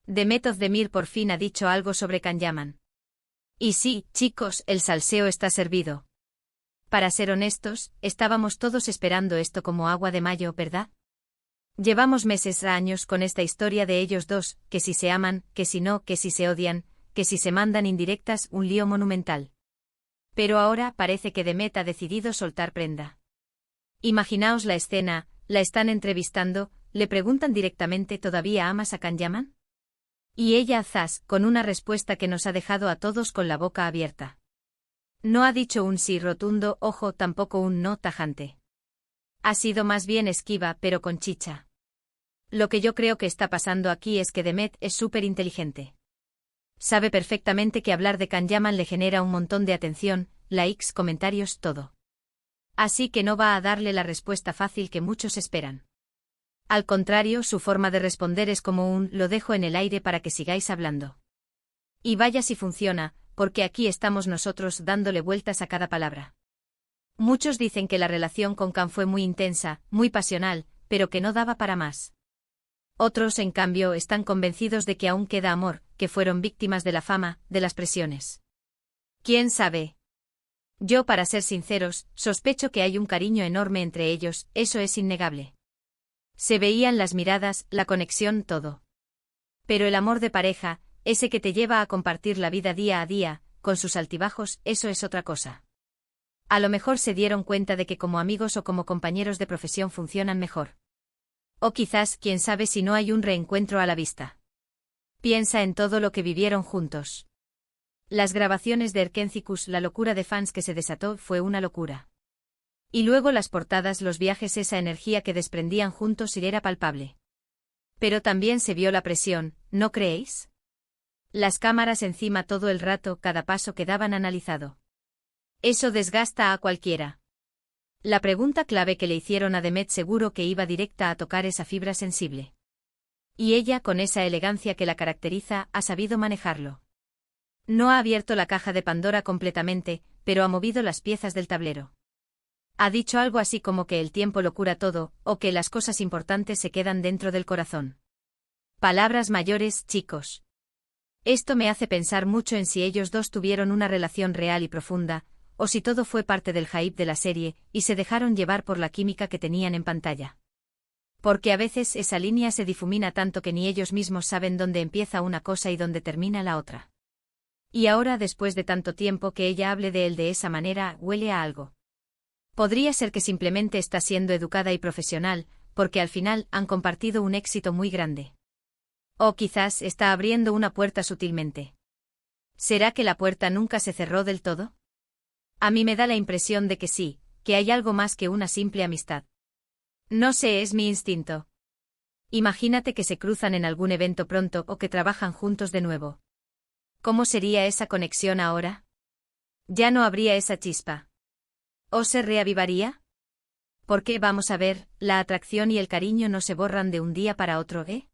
Demet Özdemir por fin ha dicho algo sobre Can-Yaman. Y sí, chicos, el salseo está servido. Para ser honestos, estábamos todos esperando esto como agua de mayo, ¿verdad? Llevamos meses a años con esta historia de ellos dos, que si se aman, que si no, que si se odian, que si se mandan indirectas, un lío monumental. Pero ahora parece que Demet ha decidido soltar prenda. Imaginaos la escena, la están entrevistando, le preguntan directamente ¿todavía amas a Can-Yaman? Y ella zas, con una respuesta que nos ha dejado a todos con la boca abierta. No ha dicho un sí rotundo, ojo, tampoco un no tajante. Ha sido más bien esquiva, pero con chicha. Lo que yo creo que está pasando aquí es que Demet es súper inteligente. Sabe perfectamente que hablar de Can-Yaman le genera un montón de atención, likes, comentarios, todo. Así que no va a darle la respuesta fácil que muchos esperan. Al contrario, su forma de responder es como un lo dejo en el aire para que sigáis hablando. Y vaya si funciona, porque aquí estamos nosotros dándole vueltas a cada palabra. Muchos dicen que la relación con Can fue muy intensa, muy pasional, pero que no daba para más. Otros, en cambio, están convencidos de que aún queda amor, que fueron víctimas de la fama, de las presiones. ¿Quién sabe? Yo, para ser sinceros, sospecho que hay un cariño enorme entre ellos, eso es innegable. Se veían las miradas, la conexión, todo. Pero el amor de pareja, ese que te lleva a compartir la vida día a día, con sus altibajos, eso es otra cosa. A lo mejor se dieron cuenta de que como amigos o como compañeros de profesión funcionan mejor. O quizás, quién sabe si no hay un reencuentro a la vista. Piensa en todo lo que vivieron juntos. Las grabaciones de Erkencicus, la locura de fans que se desató, fue una locura. Y luego las portadas, los viajes, esa energía que desprendían juntos y era palpable. Pero también se vio la presión, ¿no creéis? Las cámaras encima todo el rato, cada paso que daban analizado. Eso desgasta a cualquiera. La pregunta clave que le hicieron a Demet seguro que iba directa a tocar esa fibra sensible. Y ella, con esa elegancia que la caracteriza, ha sabido manejarlo. No ha abierto la caja de Pandora completamente, pero ha movido las piezas del tablero. Ha dicho algo así como que el tiempo lo cura todo, o que las cosas importantes se quedan dentro del corazón. Palabras mayores, chicos. Esto me hace pensar mucho en si ellos dos tuvieron una relación real y profunda, o si todo fue parte del hype de la serie, y se dejaron llevar por la química que tenían en pantalla. Porque a veces esa línea se difumina tanto que ni ellos mismos saben dónde empieza una cosa y dónde termina la otra. Y ahora, después de tanto tiempo que ella hable de él de esa manera, huele a algo. Podría ser que simplemente está siendo educada y profesional, porque al final han compartido un éxito muy grande. O quizás está abriendo una puerta sutilmente. ¿Será que la puerta nunca se cerró del todo? A mí me da la impresión de que sí, que hay algo más que una simple amistad. No sé, es mi instinto. Imagínate que se cruzan en algún evento pronto o que trabajan juntos de nuevo. ¿Cómo sería esa conexión ahora? Ya no habría esa chispa. ¿O se reavivaría? Porque vamos a ver, la atracción y el cariño no se borran de un día para otro, ¿eh?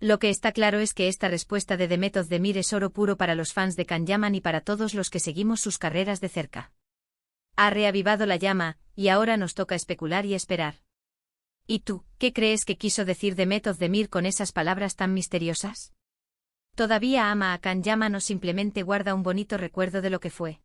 Lo que está claro es que esta respuesta de Demet Özdemir es oro puro para los fans de Can-Yaman y para todos los que seguimos sus carreras de cerca. Ha reavivado la llama, y ahora nos toca especular y esperar. ¿Y tú, qué crees que quiso decir Demet Özdemir con esas palabras tan misteriosas? ¿Todavía ama a Can-Yaman o simplemente guarda un bonito recuerdo de lo que fue?